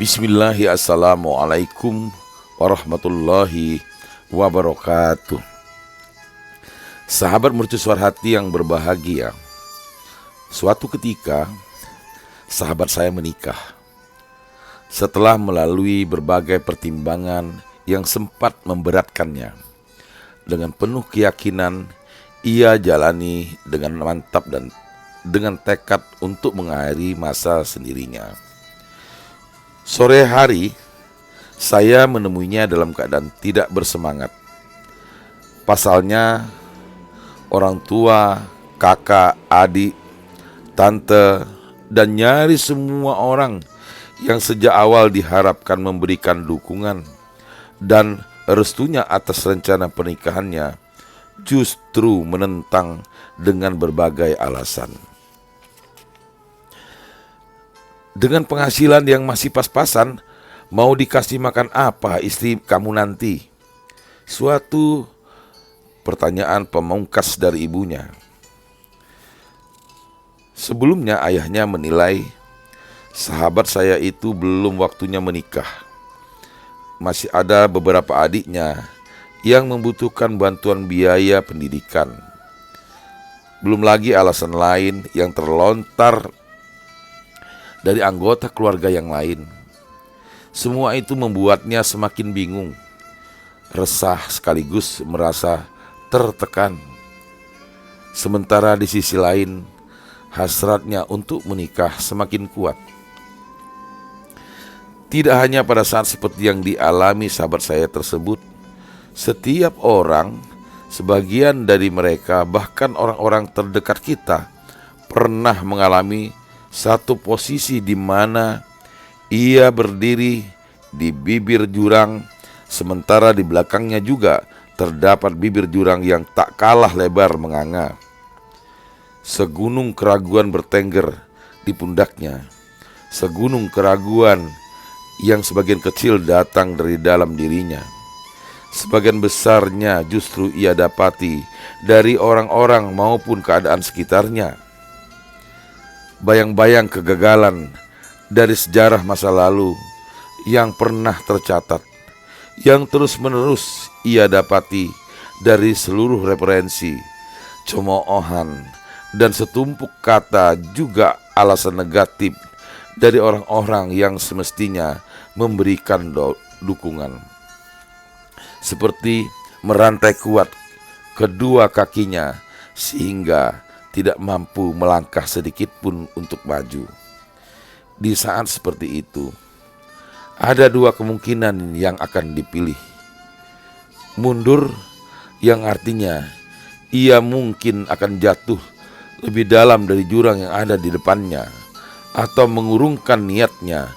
Bismillahirrahmanirrahim. Assalamualaikum warahmatullahi wabarakatuh. Sahabat mercusuar hati yang berbahagia, suatu ketika sahabat saya menikah. Setelah melalui berbagai pertimbangan yang sempat memberatkannya, dengan penuh keyakinan ia jalani dengan mantap dan dengan tekad untuk mengakhiri masa sendirinya. Sore hari, saya menemuinya dalam keadaan tidak bersemangat. Pasalnya, orang tua, kakak, adik, tante, dan nyaris semua orang yang sejak awal diharapkan memberikan dukungan dan restunya atas rencana pernikahannya justru menentang dengan berbagai alasan. Dengan penghasilan yang masih pas-pasan, mau dikasih makan apa istri kamu nanti? Suatu pertanyaan pemungkas dari ibunya. Sebelumnya ayahnya menilai sahabat saya itu belum waktunya menikah. Masih ada beberapa adiknya yang membutuhkan bantuan biaya pendidikan. Belum lagi alasan lain yang terlontar dari anggota keluarga yang lain. Semua itu membuatnya semakin bingung, resah sekaligus merasa tertekan. Sementara di sisi lain, hasratnya untuk menikah semakin kuat. Tidak hanya pada saat seperti yang dialami sahabat saya tersebut, setiap orang, sebagian dari mereka, bahkan orang-orang terdekat kita, pernah mengalami satu posisi di mana ia berdiri di bibir jurang, sementara di belakangnya juga terdapat bibir jurang yang tak kalah lebar menganga. Segunung keraguan bertengger di pundaknya, segunung keraguan yang sebagian kecil datang dari dalam dirinya. Sebagian besarnya justru ia dapati dari orang-orang maupun keadaan sekitarnya. Bayang-bayang kegagalan dari sejarah masa lalu yang pernah tercatat, yang terus-menerus ia dapati dari seluruh referensi, cemoohan, dan setumpuk kata juga alasan negatif dari orang-orang yang semestinya memberikan dukungan. Seperti merantai kuat kedua kakinya sehingga tidak mampu melangkah sedikit pun untuk maju. Di saat seperti itu, ada dua kemungkinan yang akan dipilih. Mundur, yang artinya ia mungkin akan jatuh lebih dalam dari jurang yang ada di depannya, atau mengurungkan niatnya,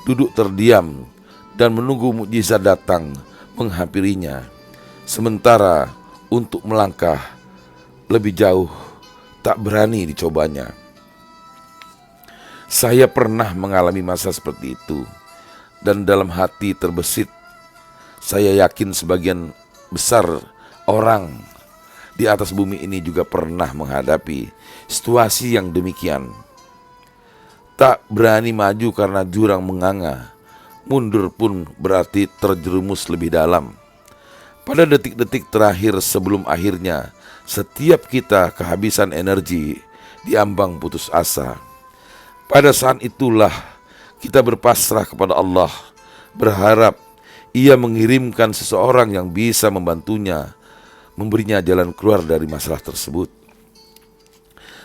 duduk terdiam dan menunggu mukjizat datang menghampirinya. Sementara untuk melangkah lebih jauh tak berani dicobanya. Saya pernah mengalami masa seperti itu, dan dalam hati terbesit, saya yakin sebagian besar orang di atas bumi ini juga pernah menghadapi situasi yang demikian. Tak berani maju karena jurang menganga, mundur pun berarti terjerumus lebih dalam. Pada detik-detik terakhir sebelum akhirnya setiap kita kehabisan energi di ambang putus asa. Pada saat itulah kita berpasrah kepada Allah, berharap Ia mengirimkan seseorang yang bisa membantunya, memberinya jalan keluar dari masalah tersebut.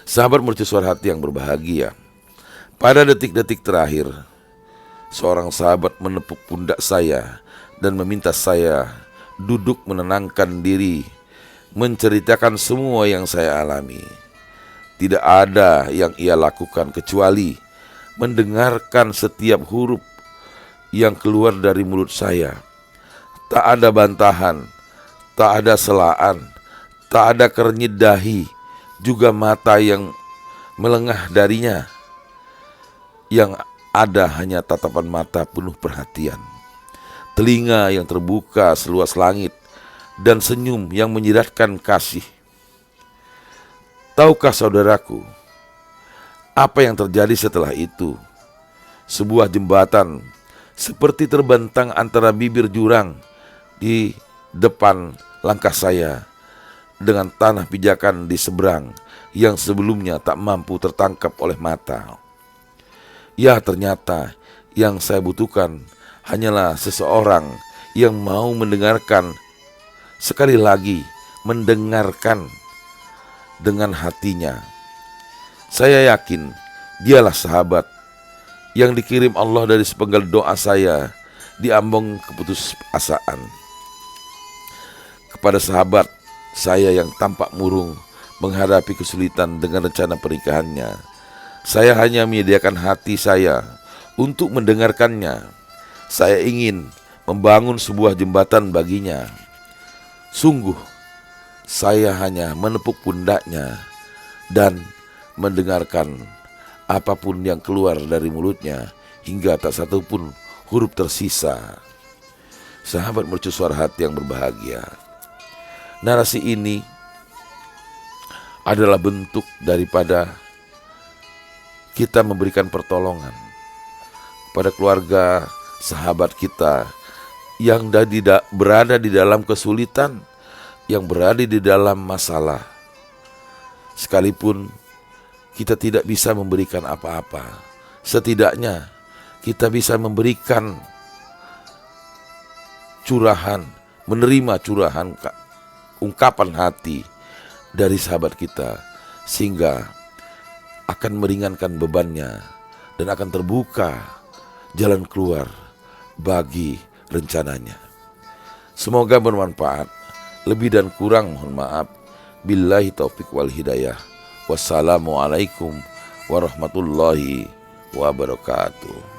Sahabat mercusuar hati yang berbahagia, pada detik-detik terakhir, seorang sahabat menepuk pundak saya dan meminta saya duduk menenangkan diri, menceritakan semua yang saya alami. Tidak ada yang ia lakukan kecuali mendengarkan setiap huruf yang keluar dari mulut saya. Tak ada bantahan, tak ada celaan, tak ada kernyit dahi, juga mata yang melengah darinya. Yang ada hanya tatapan mata penuh perhatian, telinga yang terbuka seluas langit, dan senyum yang menyiratkan kasih. Tahukah saudaraku, apa yang terjadi setelah itu? Sebuah jembatan seperti terbentang antara bibir jurang di depan langkah saya, dengan tanah pijakan di seberang yang sebelumnya tak mampu tertangkap oleh mata. Ya, ternyata yang saya butuhkan hanyalah seseorang yang mau mendengarkan, sekali lagi mendengarkan dengan hatinya. Saya yakin dialah sahabat yang dikirim Allah dari sepenggal doa saya di ambang keputusasaan. Kepada sahabat saya yang tampak murung menghadapi kesulitan dengan rencana pernikahannya, saya hanya menyediakan hati saya untuk mendengarkannya. Saya ingin membangun sebuah jembatan baginya. Sungguh, saya hanya menepuk pundaknya dan mendengarkan apapun yang keluar dari mulutnya hingga tak satu pun huruf tersisa. Sahabat mercusuar hati yang berbahagia, narasi ini adalah bentuk daripada kita memberikan pertolongan kepada keluarga sahabat kita yang berada di dalam kesulitan, yang berada di dalam masalah. Sekalipun kita tidak bisa memberikan apa-apa, setidaknya kita bisa memberikan curahan, menerima curahan ungkapan hati dari sahabat kita, sehingga akan meringankan bebannya dan akan terbuka jalan keluar bagi rencananya. Semoga bermanfaat. Lebih dan kurang mohon maaf. Billahi taufik wal hidayah. Wassalamualaikum warahmatullahi wabarakatuh.